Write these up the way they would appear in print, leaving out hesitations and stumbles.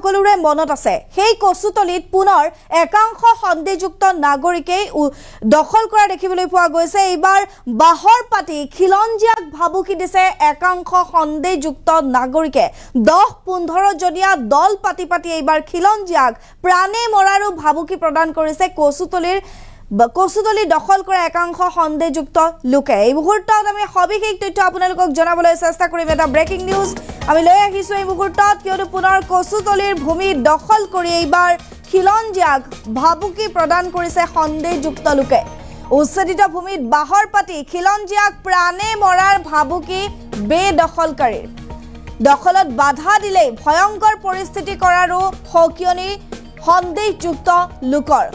সকলোৰে মনত আছে সেই কচুতলিত পুনৰ একাংশ সন্দেহযুক্ত নাগৰিকে দখল কৰা দেখিবলৈ পোৱা গৈছে। এইবাৰ বাহৰ পাতি খিলঞ্জীয়াক ভাবুকি দিছে একাংশ সন্দেহযুক্ত নাগৰিকে। 10-15 জনীয়া দল পাতি এইবাৰ খিলঞ্জীয়াক প্ৰাণে মৰাৰো ভাবুকি প্ৰদান কৰিছে কচুতলি দখল কৰা একাংশ সন্দেহযুক্ত লোকে। এই মুহূৰ্তত আমি সবিশেষ তথ্য আপোনালোকক জনাবলৈ চেষ্টা কৰিম। এটা ব্ৰেকিং নিউজ আমি লৈ আহিছো এই মুহূৰ্তত, কিয়নো পুনৰ কচুতলিৰ ভূমি দখল কৰি এইবাৰ খিলঞ্জীয়াক ভাবুকি প্ৰদান কৰিছে সন্দেহযুক্ত লোকে। উচ্ছেদিত ভূমিত বাহৰ পাতি খিলঞ্জীয়াক প্ৰাণে মৰাৰ ভাবুকি বেদখলকাৰীৰ। দখলত বাধা দিলেই ভয়ংকৰ পৰিস্থিতি কৰাৰো সকিয়নি সন্দেহযুক্ত লোকৰ।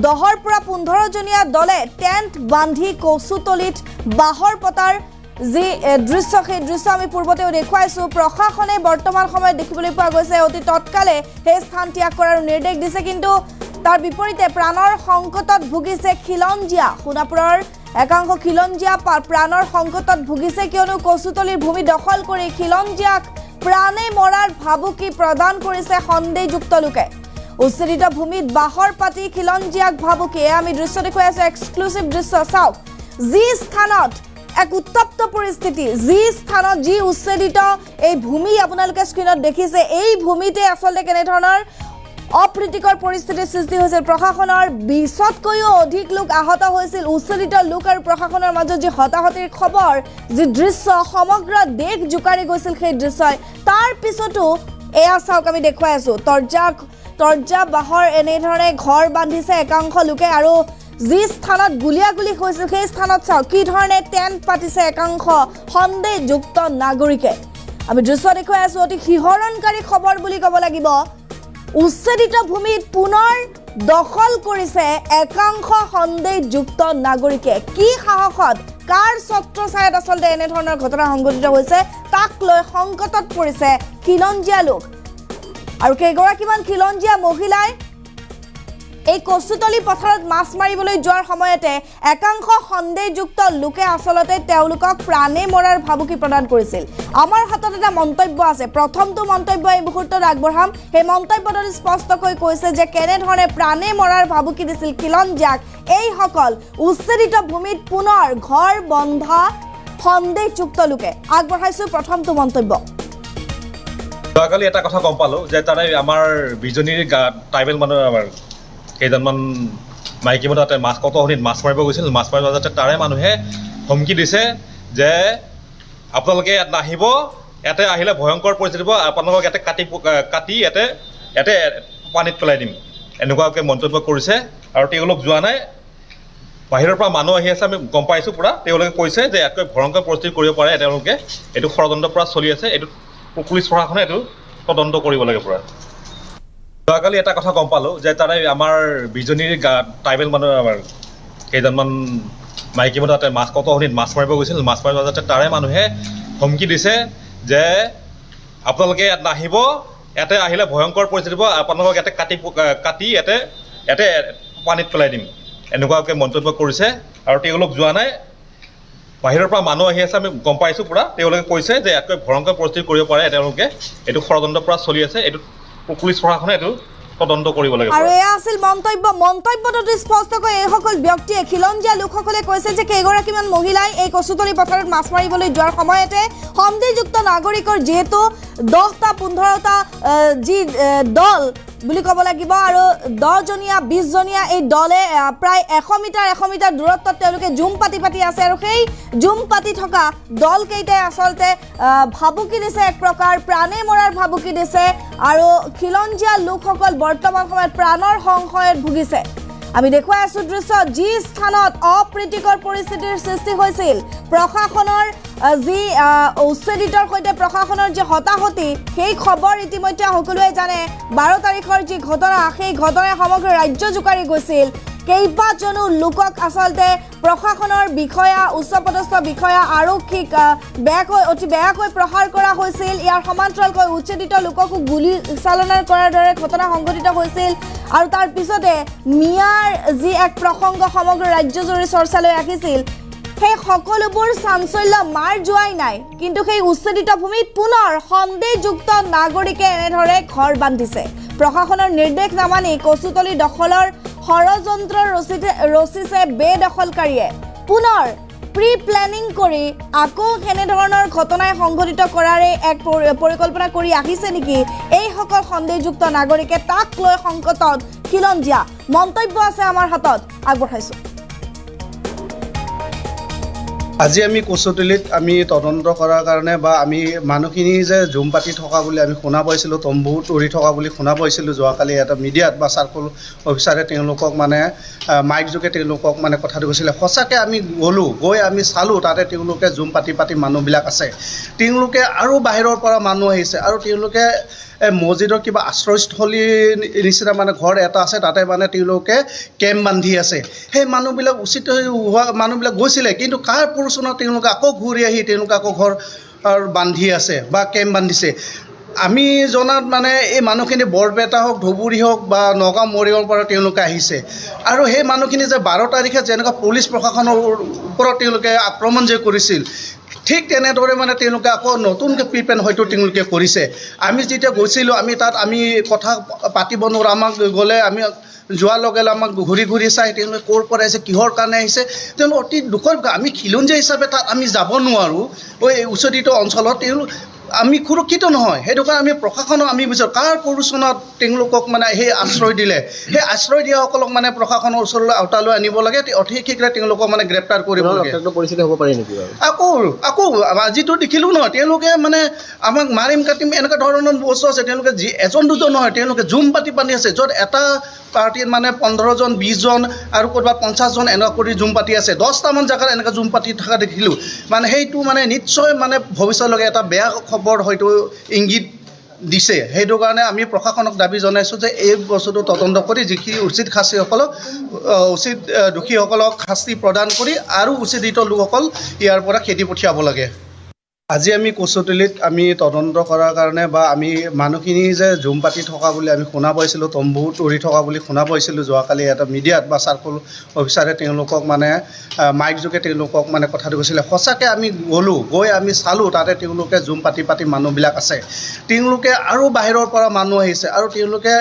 10ৰ পৰা 15 জনীয়া দলে টেণ্ট বান্ধি কচুতলিত বাহৰ পতাৰ যি দৃশ্য, সেই দৃশ্য আমি পূৰ্বতেও দেখুৱাইছোঁ। প্ৰশাসনে বৰ্তমান সময়ত দেখিবলৈ পোৱা গৈছে অতি তৎকালে সেই স্থান ত্যাগ কৰাৰ নিৰ্দেশ দিছে, কিন্তু তাৰ বিপৰীতে প্ৰাণৰ সংকটত ভুগিছে খিলঞ্জীয়া। সোণাপুৰৰ একাংশ খিলঞ্জীয়া প্ৰাণৰ সংকটত ভুগিছে, কিয়নো কচুতলিৰ ভূমি দখল কৰি খিলঞ্জীয়াক প্ৰাণে মৰাৰ ভাবুকি প্ৰদান কৰিছে সন্দেহযুক্ত লোকে। উচ্ছেদিত ভূমিত বাহৰ পাতি খিলঞ্জীয়াক ভাবুকি। আমি দৃশ্য দেখুৱাই আছো, এক্সক্লুচিভ দৃশ্য চাওক। যি স্থানত এক উত্তপ্ত পৰিস্থিতি, যি স্থানত যি উচ্ছেদিত এই ভূমি আপোনালোকে স্ক্ৰীণত দেখিছে, এই ভূমিতে আচলতে কেনেধৰণৰ অপ্ৰীতিকৰ পৰিস্থিতিৰ সৃষ্টি হৈছিল। প্ৰশাসনৰ 20তকৈও অধিক লোক আহত হৈছিল। উচ্ছেদিত লোক আৰু প্ৰশাসনৰ মাজত যি হতাহতিৰ খবৰ, যি দৃশ্য সমগ্ৰ দেশ জোকাৰি গৈছিল, সেই দৃশ্যই তাৰ পিছতো এয়া চাওক আমি দেখুৱাই আছো। তৰ্জা বাহৰ এনেধৰণে ঘৰ বান্ধিছে একাংশ লোকে, আৰু যি স্থানত গুলিয়াগুলি হৈছিল সেই স্থানত চাওক কি ধৰণে টেণ্ট পাতিছে একাংশ সন্দেহযুক্ত নাগৰিকে। আমি দৃশ্য দেখুৱাই আছো, অতি শিহৰণকাৰী খবৰ বুলি ক'ব লাগিব। উচ্ছেদিত ভূমিত পুনৰ দখল কৰিছে একাংশ সন্দেহযুক্ত নাগৰিকে। কি সাহসত, কাৰ ছত্ৰছায়াত আচলতে এনেধৰণৰ ঘটনা সংঘটিত হৈছে, তাক লৈ সংকটত পৰিছে খিলঞ্জীয়া লোক। আৰু কেইগৰাকীমান খিলঞ্জীয়া মহিলাই এই কচুতলি পথাৰত মাছ মাৰিবলৈ যোৱাৰ সময়তে একাংশ সন্দেহযুক্ত লোকে আচলতে তেওঁলোকক প্ৰাণে মৰাৰ ভাবুকি প্ৰদান কৰিছিল। আমাৰ হাতত এটা মন্তব্য আছে, প্ৰথমটো মন্তব্য এই মুহূৰ্তত আগবঢ়াম। সেই মন্তব্যত স্পষ্টকৈ কৈছে যে কেনেধৰণে প্ৰাণে মৰাৰ ভাবুকি দিছিল খিলঞ্জীয়াক এইসকল উচ্ছেদিত ভূমিত পুনৰ ঘৰ বন্ধা সন্দেহযুক্ত লোকে। আগবঢ়াইছো প্ৰথমটো মন্তব্য। যোৱাকালি এটা কথা গম পালোঁ যে তাৰে আমাৰ বিজনীৰ ট্ৰাইবেল মানুহ আমাৰ কেইজনমান মাইকী মানুহ তাতে মাছ কটহনিত মাছ মাৰিব গৈছিল। মাছ মাৰিব যাওঁতে তাৰে মানুহে ধমকি দিছে যে আপোনালোকে ইয়াত নাহিব, ইয়াতে আহিলে ভয়ংকৰ পৰিস্থিতি হ'ব, আপোনালোকক ইয়াতে কাটি ইয়াতে পানীত পেলাই দিম, এনেকুৱাকৈ মন্তব্য কৰিছে। আৰু তেওঁলোক যোৱা নাই, বাহিৰৰ পৰা মানুহ আহি আছে, আমি গম পাইছোঁ পূৰা। তেওঁলোকে কৈছে যে ইয়াতকৈ ভয়ংকৰ পৰিস্থিতি কৰিব পাৰে তেওঁলোকে। এইটো ষড়যন্ত্ৰ পৰা চলি আছে, এইটো পুলিচ প্ৰশাসনে এইটো তদন্ত কৰিব লাগে পূৰা। যোৱাকালি এটা কথা গম পালোঁ যে তাৰে আমাৰ বিজনীৰ ট্ৰাইবেল মানুহ আমাৰ কেইজনমান মাইকী মানুহ তাতে মাছ কটহনিত মাছ মাৰিব গৈছিল। মাছ মাৰিব যাওঁতে তাৰে মানুহে ধমকি দিছে যে আপোনালোকে ইয়াত নাহিব, ইয়াতে আহিলে ভয়ংকৰ পৰিস্থিতি হ'ব, আপোনালোকক ইয়াতে কাটি ইয়াতে পানীত পেলাই দিম, এনেকুৱাকৈ মন্তব্য কৰিছে। আৰু তেওঁলোক যোৱা নাই, বাহিৰৰ পৰা মানুহ আহি আছে, আমি গম পাইছোঁ পূৰা। তেওঁলোকে কৈছে যে ইয়াতকৈ ভয়ংকৰ পৰিস্থিতি কৰিব পাৰে তেওঁলোকে। এইটো ষড়যন্ত্ৰ পৰা চলি আছে, এইটো পুলিচ প্ৰশাসনে এইটো তদন্ত কৰিব লাগে। আৰু এয়া আছিল মন্তব্যত স্পষ্টকৈ এইসকল ব্যক্তিয়ে খিলঞ্জীয়া লোকসকলে কৈছে যে কেইগৰাকীমান মহিলাই এই কচুতলি পথাৰত মাছ মাৰিবলৈ যোৱাৰ সময়তে সন্দেহযুক্ত নাগৰিকৰ যিহেতু 10টা-15টা যি দল বুলি ক'ব লাগিব, আৰু 10জনীয়া 20জনীয়া এই দলে প্ৰায় 100 মিটাৰ দূৰত্বত তেওঁলোকে জুম পাতি আছে। আৰু সেই জুম পাতি থকা দলকেইটাই আচলতে ভাবুকি দিছে, এক প্ৰকাৰ প্ৰাণে মৰাৰ ভাবুকি দিছে। আৰু খিলঞ্জীয়া লোকসকল বৰ্তমান সময়ত প্ৰাণৰ সংশয়ত ভুগিছে। আমি দেখুৱাই আছো দৃশ্য, যি স্থানত অপ্ৰীতিকৰ পৰিস্থিতিৰ সৃষ্টি হৈছিল। প্ৰশাসনৰ যি উচ্ছেদিতৰ সৈতে প্ৰশাসনৰ যি হতাহতি, সেই খবৰ ইতিমধ্যে সকলোৱে জানে। 12 তাৰিখৰ যি ঘটনা, সেই ঘটনাই সমগ্ৰ ৰাজ্য জোকাৰি গৈছিল। কেইবাজনো লোকক আচলতে প্ৰশাসনৰ বিষয়া, উচ্চপদস্থ বিষয়া, আৰক্ষীক অতি বেয়াকৈ প্ৰহাৰ কৰা হৈছিল। ইয়াৰ সমান্তৰালকৈ উচ্ছেদিত লোককো গুলী চালনা কৰাৰ দৰে ঘটনা সংঘটিত হৈছিল। আৰু তাৰ পিছতে মিয়াৰ যি এক প্ৰসংগ সমগ্ৰ ৰাজ্যজুৰি চৰ্চালৈ আহিছিল, সেই সকলোবোৰ চাঞ্চল্য মাৰ যোৱাই নাই, কিন্তু সেই উচ্ছেদিত ভূমিত পুনৰ সন্দেহযুক্ত নাগৰিকে এনেদৰে ঘৰ বান্ধিছে। প্ৰশাসনৰ নিৰ্দেশ নামানি কচুতলি দখলৰ ষড়যন্ত্ৰ ৰচিছে বেদখলকাৰীয়ে। পুনৰ প্ৰি প্লেনিং কৰি আকৌ এনেধৰণৰ ঘটনাই সংঘটিত কৰাৰে এক পৰিকল্পনা কৰি আহিছে নেকি এইসকল সন্দেহযুক্ত নাগৰিকে, তাক লৈ সংকটত খিলঞ্জীয়া। মন্তব্য আছে আমাৰ হাতত, আগবঢ়াইছোঁ। আজি আমি কচুতলিত আমি তদন্ত কৰাৰ কাৰণে বা আমি মানুহখিনি যে জুম পাতি থকা বুলি আমি শুনা পাইছিলোঁ, তম্বুত উৰি থকা বুলি শুনা পাইছিলোঁ যোৱাকালি এটা মিডিয়াত বা চাৰ্কল অফিচাৰে তেওঁলোকক মানে মাইক যোগে তেওঁলোকক মানে কথাটো কৈছিলে। সঁচাকৈ আমি গ'লোঁ, গৈ আমি চালোঁ, তাতে তেওঁলোকে জুম পাতি মানুহবিলাক আছে। তেওঁলোকে আৰু বাহিৰৰ পৰা মানুহ আহিছে আৰু তেওঁলোকে মছজিদৰ কিবা আশ্ৰয়স্থলীৰ নিচিনা মানে ঘৰ এটা আছে, তাতে মানে তেওঁলোকে কেম্প বান্ধি আছে। সেই মানুহবিলাক উচিত হোৱা মানুহবিলাক গৈছিলে, কিন্তু কাৰ প্ৰৰোচনাত তেওঁলোকে আকৌ ঘূৰি আহি তেওঁলোকে আকৌ ঘৰ বান্ধি আছে বা কেম্প বান্ধিছে। আমি জনাত মানে এই মানুহখিনি বৰপেটা হওক, ধুবুৰী হওক বা নগাঁও মৰিগাঁৱৰ পৰা তেওঁলোকে আহিছে। আৰু সেই মানুহখিনি যে 12 তাৰিখে যেনেকুৱা পুলিচ প্ৰশাসনৰ ওপৰত তেওঁলোকে আক্ৰমণ যে কৰিছিল, ঠিক তেনেদৰে মানে তেওঁলোকে আকৌ নতুনকৈ প্ৰিপেন হয়তো তেওঁলোকে কৰিছে। আমি যেতিয়া গৈছিলোঁ, আমি তাত আমি কথা পাতিব নোৱাৰোঁ। আমাক গ'লে আমি যোৱাৰ লগে লগে আমাক ঘূৰি চাই তেওঁলোকে ক'ৰ পৰা আহিছে, কিহৰ কাৰণে আহিছে, তেওঁলোক অতি দুখৰ। আমি খিলঞ্জীয়া হিচাপে তাত আমি যাব নোৱাৰোঁ। উচ্ছেদিত অঞ্চলত আমি সুৰক্ষিত নহয়। সেইটো কাৰণে আমি প্ৰশাসনক আমি বিচাৰোঁ, কাৰ প্ৰৰোচনাত তেওঁলোকক মানে সেই আশ্ৰয় দিলে, সেই আশ্ৰয় দিয়াসকলক মানে প্ৰশাসনৰ ওচৰলৈ আওতালৈ আনিব লাগে, অতি শীঘ্ৰে তেওঁলোকক মানে গ্ৰেপ্তাৰ কৰিব লাগে। পৰিস্থিতি হ'ব পাৰে নেকি? আকৌ আজিতো দেখিলোঁ নহয়, তেওঁলোকে মানে আমাক মাৰিম কাটিম এনেকুৱা ধৰণৰ বস্তু আছে। তেওঁলোকে এজন দুজন নহয়, তেওঁলোকে জুম পাতি বান্ধি আছে, য'ত এটা পাৰ্টিত মানে 15জন 20জন আৰু ক'ৰবাত 50জন এনেকুৱা কৰি জুম পাতি আছে। 10টামান জেগাত এনেকুৱা জুম পাতি থকা দেখিলোঁ। মানে সেইটো মানে নিশ্চয় মানে ভৱিষ্যতলৈকে এটা বেয়া খবৰ হয়তো ইংগিত দিছে। সেইটো কাৰণে আমি প্ৰশাসনক দাবী জনাইছোঁ যে এই বস্তুটো তদন্ত কৰি যিখিনি উচিত দোষীসকলক শাস্তি প্ৰদান কৰি আৰু উচ্ছেদিত লোকসকল ইয়াৰ পৰা খেদি পঠিয়াব লাগে। আজি আমি কচুতলিত আমি তদন্ত কৰাৰ কাৰণে বা আমি মানুহখিনি যে জুম পাতি থকা বুলি আমি শুনা পাইছিলোঁ, তম্বুত উৰি থকা বুলি শুনা পাইছিলোঁ যোৱাকালি এটা মিডিয়াত বা চাৰ্কল অফিচাৰে তেওঁলোকক মানে মাইক যোগে তেওঁলোকক মানে কথাটো কৈছিলে। সঁচাকৈ আমি গ'লোঁ, গৈ আমি চালোঁ, তাতে তেওঁলোকে জুম পাতি মানুহবিলাক আছে। তেওঁলোকে আৰু বাহিৰৰ পৰা মানুহ আহিছে আৰু তেওঁলোকে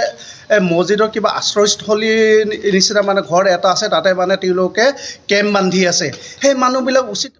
মছজিদৰ কিবা আশ্ৰয়স্থলীৰ নিচিনা মানে ঘৰ এটা আছে, তাতে মানে তেওঁলোকে কেম্প বান্ধি আছে। সেই মানুহবিলাক উচিত